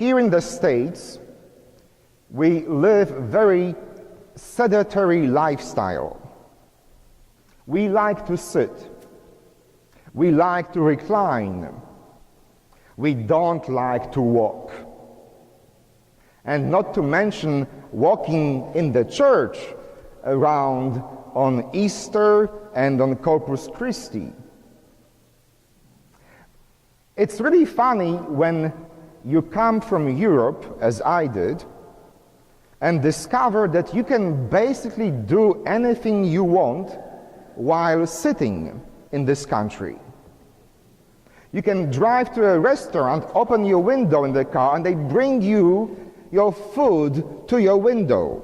Here in the States, we live very sedentary lifestyle. We like to sit. We like to recline. We don't like to walk. And not to mention walking in the church around on Easter and on Corpus Christi. It's really funny when you come from Europe, as I did, and discover that you can basically do anything you want while sitting in this country. You can drive to a restaurant, open your window in the car, and they bring you your food to your window.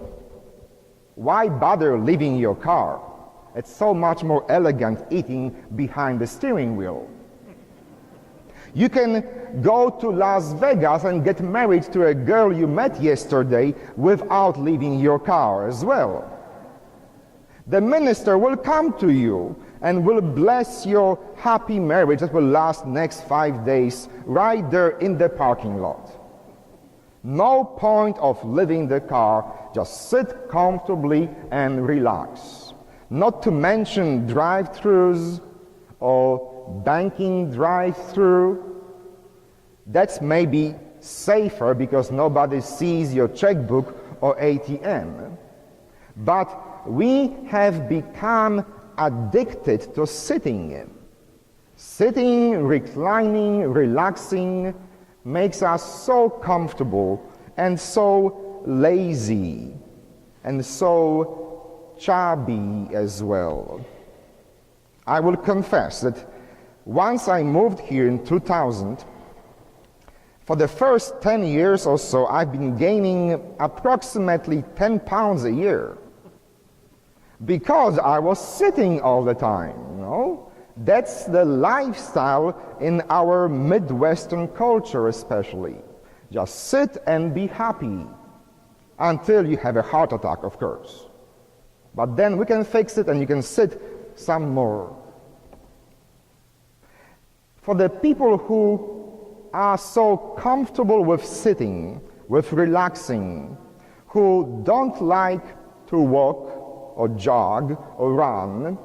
Why bother leaving your car? It's so much more elegant eating behind the steering wheel. You can go to Las Vegas and get married to a girl you met yesterday without leaving your car as well. The minister will come to you and will bless your happy marriage that will last next 5 days right there in the parking lot. No point of leaving the car, just sit comfortably and relax. Not to mention drive-thrus or banking drive-through. That's maybe safer because nobody sees your checkbook or ATM. But we have become addicted to sitting. Sitting, reclining, relaxing makes us so comfortable and so lazy and so chubby as well. I will confess that once I moved here in 2000, for the first 10 years or so, I've been gaining approximately 10 pounds a year because I was sitting all the time, you know? That's the lifestyle in our Midwestern culture especially. Just sit and be happy until you have a heart attack, of course. But then we can fix it and you can sit some more. For the people who are so comfortable with sitting, with relaxing, who don't like to walk or jog or run,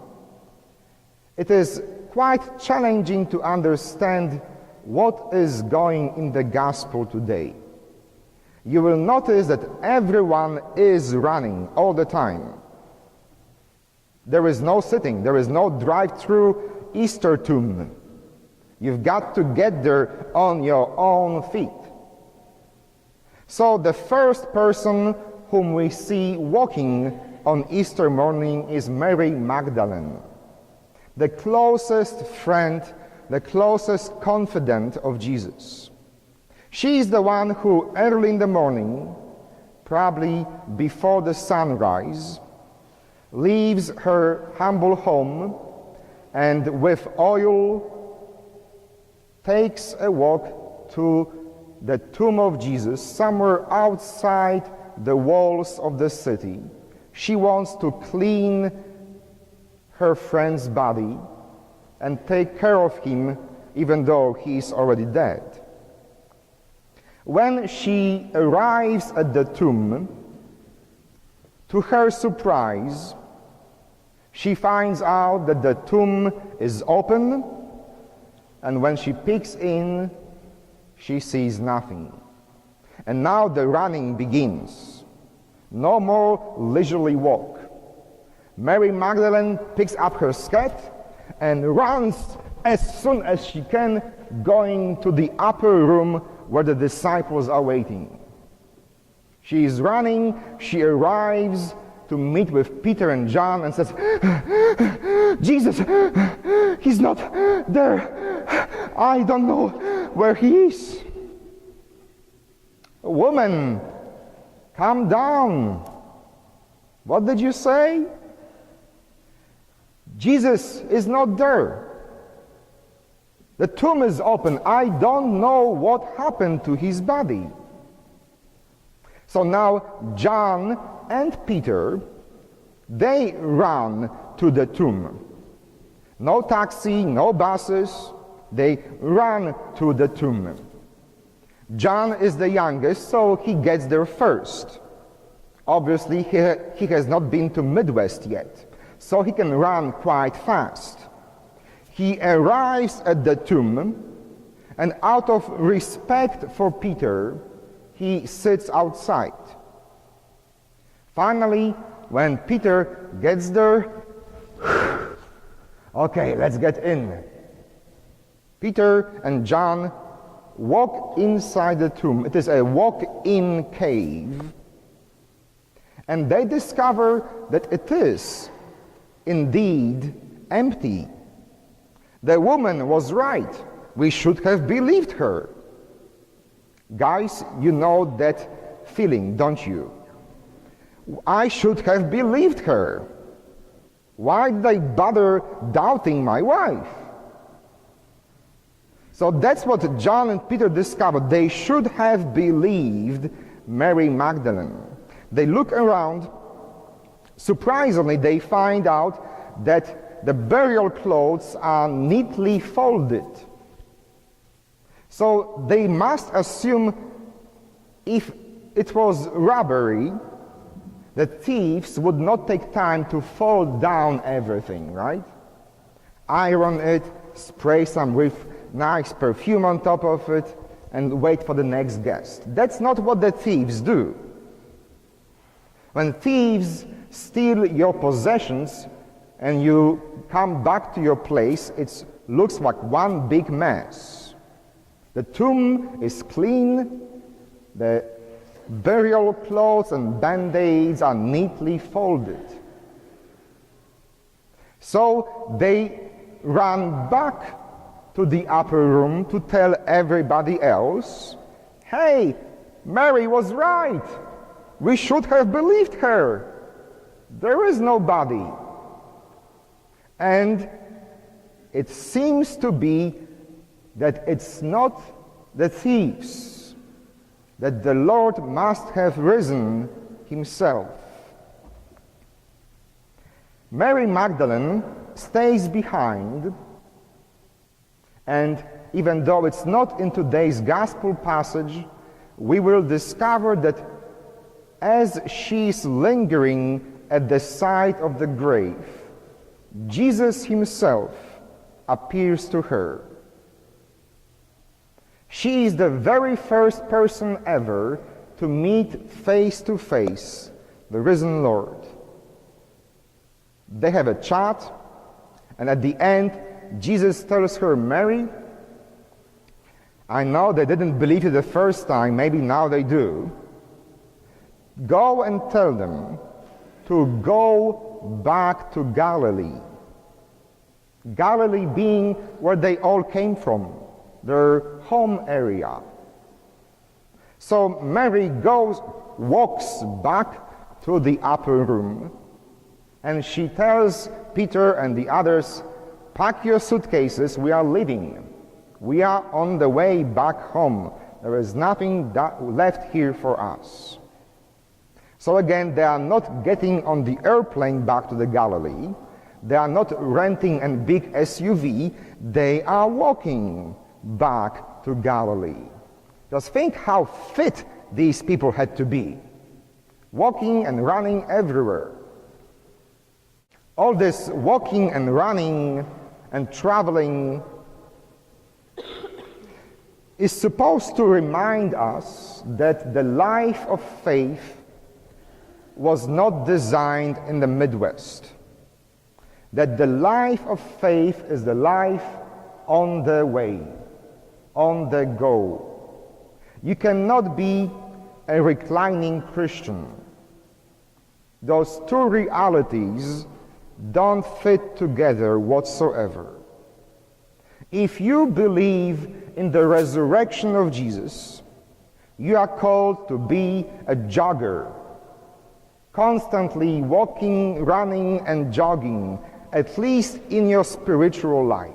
it is quite challenging to understand what is going in the gospel today. You will notice that everyone is running all the time. There is no sitting, there is no drive-through Easter tomb. You've got to get there on your own feet. So the first person whom we see walking on Easter morning is Mary Magdalene, the closest friend, the closest confidant of Jesus. She is the one who early in the morning, probably before the sunrise, leaves her humble home and with oil takes a walk to the tomb of Jesus somewhere outside the walls of the city. She wants to clean her friend's body and take care of him even though he is already dead. When she arrives at the tomb, to her surprise, she finds out that the tomb is open, and when she peeks in, she sees nothing. And now the running begins. No more leisurely walk. Mary Magdalene picks up her skirt and runs as soon as she can, going to the upper room where the disciples are waiting. She is running, she arrives to meet with Peter and John and says, Jesus, he's not there. I don't know where he is. Woman, calm down. What did you say? Jesus is not there. The tomb is open. I don't know what happened to his body. So now John and Peter, they run to the tomb. No taxi, no buses. They run to the tomb. John is the youngest, so he gets there first. Obviously, he has not been to Midwest yet, so he can run quite fast. He arrives at the tomb, and out of respect for Peter, he sits outside. Finally, when Peter gets there, okay, let's get in. Peter and John walk inside the tomb. It is a walk-in cave. And they discover that it is indeed empty. The woman was right. We should have believed her. Guys, you know that feeling, don't you? I should have believed her. Why did I bother doubting my wife? So that's what John and Peter discovered. They should have believed Mary Magdalene. They look around. Surprisingly, they find out that the burial clothes are neatly folded. So they must assume if it was robbery, the thieves would not take time to fold down everything, right? Iron it, spray some with nice perfume on top of it, and wait for the next guest. That's not what the thieves do. When thieves steal your possessions and you come back to your place, it looks like one big mess. The tomb is clean, the burial clothes and band-aids are neatly folded. So they run back to the upper room to tell everybody else, hey, Mary was right. We should have believed her. There is no body. And it seems to be that it's not the thieves, that the Lord must have risen himself. Mary Magdalene stays behind, and even though it's not in today's gospel passage, we will discover that as she's lingering at the side of the grave, Jesus himself appears to her. She is the very first person ever to meet face to face the risen Lord. They have a chat, and at the end, Jesus tells her, Mary, I know they didn't believe you the first time, maybe now they do. Go and tell them to go back to Galilee. Galilee being where they all came from, their home area. So Mary walks back to the upper room, and she tells Peter and the others, pack your suitcases, we are leaving. We are on the way back home. There is nothing left here for us. So again, they are not getting on the airplane back to the Galilee. They are not renting a big SUV. They are walking back to Galilee. Just think how fit these people had to be. Walking and running everywhere. All this walking and running and traveling is supposed to remind us that the life of faith was not designed in the Midwest. That the life of faith is the life on the way, on the go. You cannot be a reclining Christian. Those two realities don't fit together whatsoever. If you believe in the resurrection of Jesus, you are called to be a jogger, constantly walking, running, and jogging, at least in your spiritual life.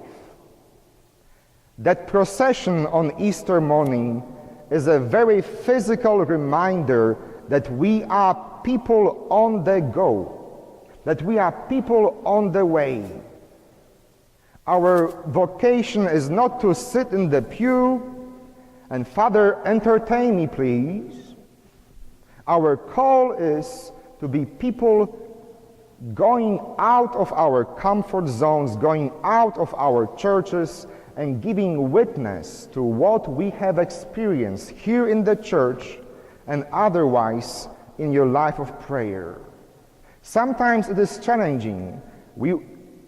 That procession on Easter morning is a very physical reminder that we are people on the go, that we are people on the way. Our vocation is not to sit in the pew and Father, entertain me, please. Our call is to be people going out of our comfort zones, going out of our churches, and giving witness to what we have experienced here in the church and otherwise in your life of prayer. Sometimes it is challenging.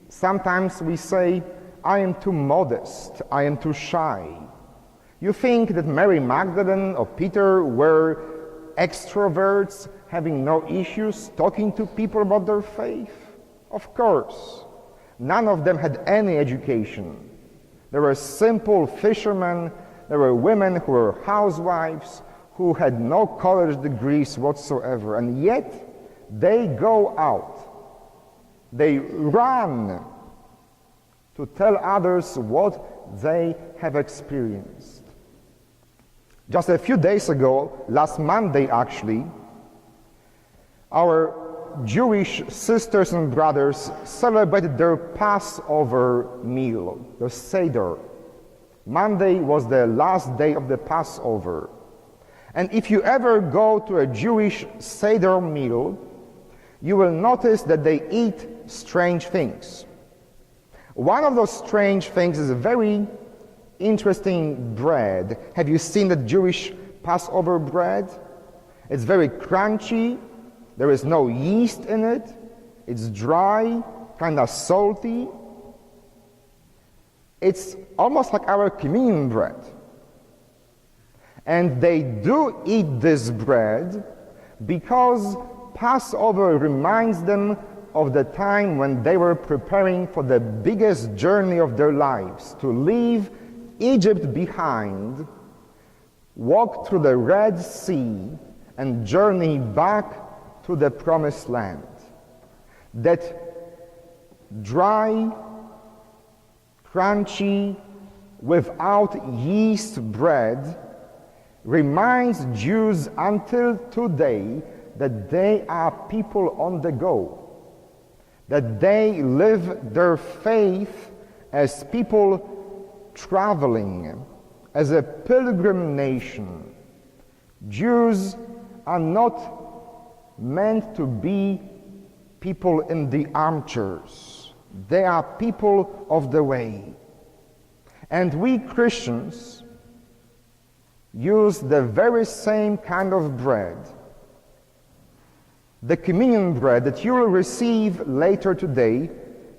Sometimes we say, I am too modest, I am too shy. You think that Mary Magdalene or Peter were extroverts, having no issues talking to people about their faith? Of course. None of them had any education. There were simple fishermen, there were women who were housewives, who had no college degrees whatsoever, and yet they go out. They run to tell others what they have experienced. Just a few days ago, last Monday actually, our Jewish sisters and brothers celebrated their Passover meal, the Seder. Monday was the last day of the Passover. And if you ever go to a Jewish Seder meal, you will notice that they eat strange things. One of those strange things is a very interesting bread. Have you seen the Jewish Passover bread? It's very crunchy. There is no yeast in it. It's dry, kind of salty. It's almost like our communion bread. And they do eat this bread because Passover reminds them of the time when they were preparing for the biggest journey of their lives, to leave Egypt behind, walk through the Red Sea, and journey back to the Promised Land. That dry, crunchy, without yeast bread reminds Jews until today that they are people on the go, that they live their faith as people traveling, as a pilgrim nation. Jews are not meant to be people in the armchairs. They are people of the way. And we Christians use the very same kind of bread. The communion bread that you will receive later today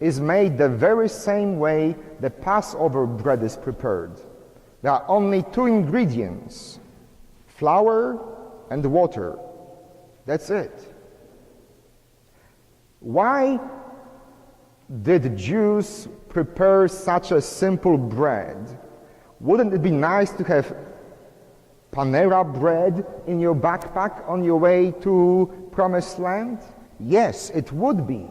is made the very same way the Passover bread is prepared. There are only two ingredients, flour and water. That's it. Why did Jews prepare such a simple bread? Wouldn't it be nice to have Panera bread in your backpack on your way to Promised Land? Yes, it would be.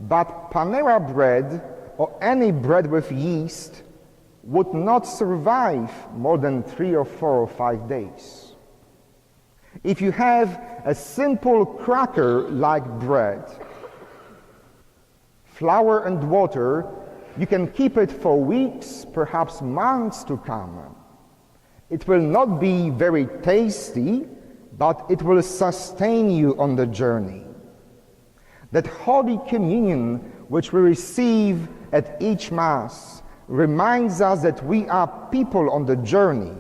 But Panera bread or any bread with yeast would not survive more than 3 or 4 or 5 days. If you have a simple cracker-like bread, flour and water, you can keep it for weeks, perhaps months to come. It will not be very tasty, but it will sustain you on the journey. That Holy Communion, which we receive at each Mass, reminds us that we are people on the journey,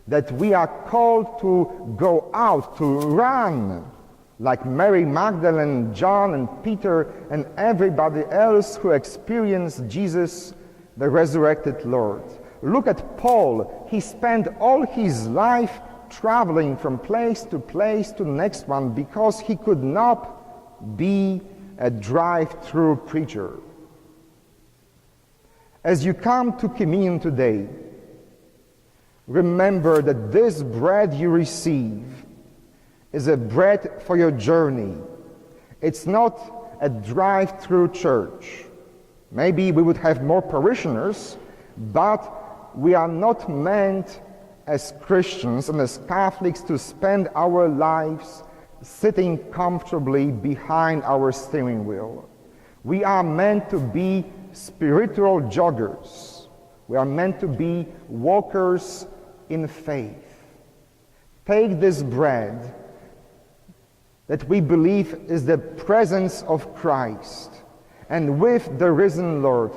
that we are called to go out, to run, like Mary Magdalene, John and Peter and everybody else who experienced Jesus, the resurrected Lord. Look at Paul. He spent all his life traveling from place to the next one because he could not be a drive-through preacher. As you come to communion today, remember that this bread you receive is a bread for your journey. It's not a drive-through church. Maybe we would have more parishioners, but we are not meant as Christians and as Catholics to spend our lives sitting comfortably behind our steering wheel. We are meant to be spiritual joggers. We are meant to be walkers in faith. Take this bread that we believe is the presence of Christ, and with the risen Lord,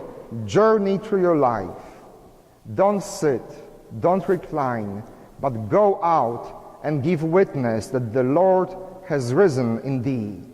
journey through your life. Don't sit, don't recline, but go out and give witness that the Lord has risen indeed.